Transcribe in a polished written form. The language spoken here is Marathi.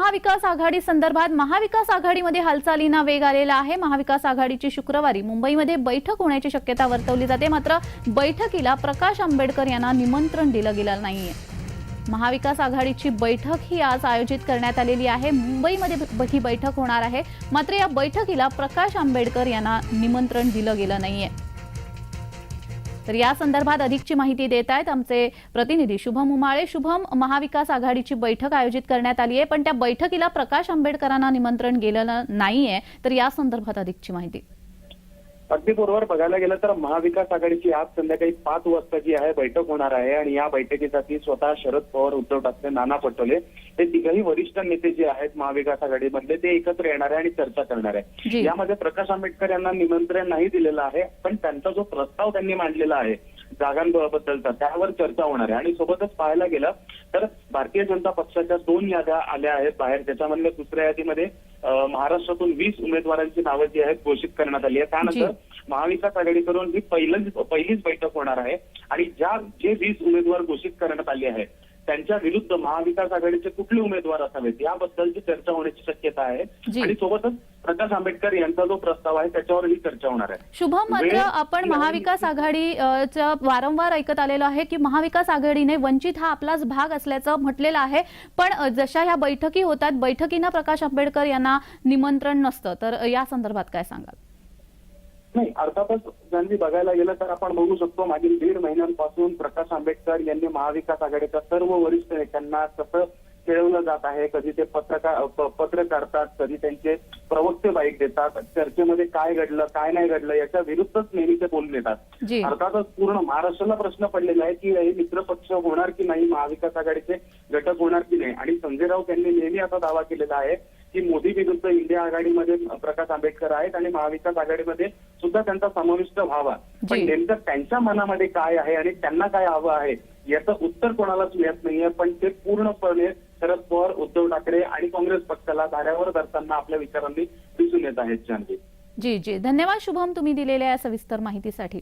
महाविकास आघाडी संदर्भात महाविकास आघाडीमध्ये हालचालींना वेग आलेला आहे। महाविकास आघाडीची शुक्रवारी मुंबईमध्ये बैठक होण्याची शक्यता वर्तवली जाते। मात्र बैठकीला प्रकाश आंबेडकर यांना निमंत्रण दिलं गेलं नाहीये। महाविकास आघाडीची बैठक ही आज आयोजित करण्यात आलेली आहे। मुंबईमध्ये ही बैठक होणार आहे। मात्र या बैठकीला प्रकाश आंबेडकर यांना निमंत्रण दिलं गेलं नाहीये। तर या संदर्भात अधिकची माहिती देत आहेत आमचे प्रतिनिधी शुभम उमाळे। शुभम, महाविकास आघाडीची बैठक आयोजित करण्यात आली आहे, पण त्या बैठकीला प्रकाश आंबेडकरांना निमंत्रण गेलेलं नाहीये। तर या संदर्भात अधिकची माहिती। अगदी बरोबर, बघायला गेलं तर महाविकास आघाडीची आज संध्याकाळी 5 वाजता जी आहे बैठक होणार आहे आणि या बैठकीसाठी स्वतः शरद पवार, उद्धव ठाकरे, नाना पटोले हे तिघही वरिष्ठ नेते जे आहेत महाविकास आघाडीमधले ते एकत्र येणार आहे आणि चर्चा करणार आहे। यामध्ये प्रकाश आंबेडकर यांना निमंत्रण नाही दिलेलं आहे, पण त्यांचा जो प्रस्ताव त्यांनी मांडलेला आहे जागांबद्दलचा त्यावर चर्चा होणार आहे। आणि सोबतच पाहायला गेलं तर भारतीय जनता पक्षाच्या 2 याद्या आल्या आहेत बाहेर, त्याच्यामधल्या दुसऱ्या यादीमध्ये महाराष्ट्रातून 20 उमेदवारांची नावं जी आहेत घोषित करण्यात आली आहे। त्यानंतर महाविकास आघाडीकडून ही पहिलीच बैठक होणार आहे आणि जे 20 उमेदवार घोषित करण्यात आले आहेत त्यांच्या विरुद्ध महाविकास आघाडीचे कुठले उमेदवार असावेत याबद्दलची चर्चा होण्याची शक्यता आहे। आणि सोबतच प्रकाश आंबेडकर यांचा जो प्रस्ताव आहे त्याच्यावर ही चर्चा होणार आहे। शुभम, मात्र आपण महाविकास आघाडीचं वारंवार ऐकत आलेलो आहे की महाविकास आघाडीने वंचित हा आपलाच भाग असल्याचं म्हटलेलं आहे, पण जशा ह्या बैठकी होतात बैठकींना प्रकाश आंबेडकर यांना निमंत्रण नसतं, तर या संदर्भात काय सांगाल? नाही, अर्थातच ज्यांनी बघायला गेलं तर आपण बघू शकतो मागील 1.5 महिन्यांपासून प्रकाश आंबेडकर यांनी महाविकास आघाडीच्या सर्व वरिष्ठ नेत्यांना कसं खेळवलं जात आहे। कधी ते पत्र करतात, कधी त्यांचे प्रवक्ते बाईक देतात, चर्चेमध्ये काय घडलं काय नाही घडलं याच्या विरुद्धच नेहमी ते बोलून येतात। अर्थातच पूर्ण महाराष्ट्राला प्रश्न पडलेला आहे की हे मित्रपक्ष होणार की नाही, महाविकास आघाडीचे घटक होणार की नाही। आणि संजय राऊत यांनी नेहमी असा दावा केलेला आहे की मोदी विरुद्ध इंडिया आघाडीमध्ये प्रकाश आंबेडकर आहेत आणि महाविकास आघाडीमध्ये सुद्धा त्यांचा समाविष्ट व्हावा, पण नेमकं त्यांच्या मनामध्ये काय आहे आणि त्यांना काय हवं आहे याचं उत्तर कोणालाच मिळत नाहीये। पण ते पूर्णपणे शरद पवार, उद्धव ठाकरे आणि काँग्रेस पक्षाला धाऱ्यावर धरताना आपल्या विचारांनी दिसून येत आहेत। जी, धन्यवाद शुभम, तुम्ही दिलेल्या या सविस्तर माहितीसाठी।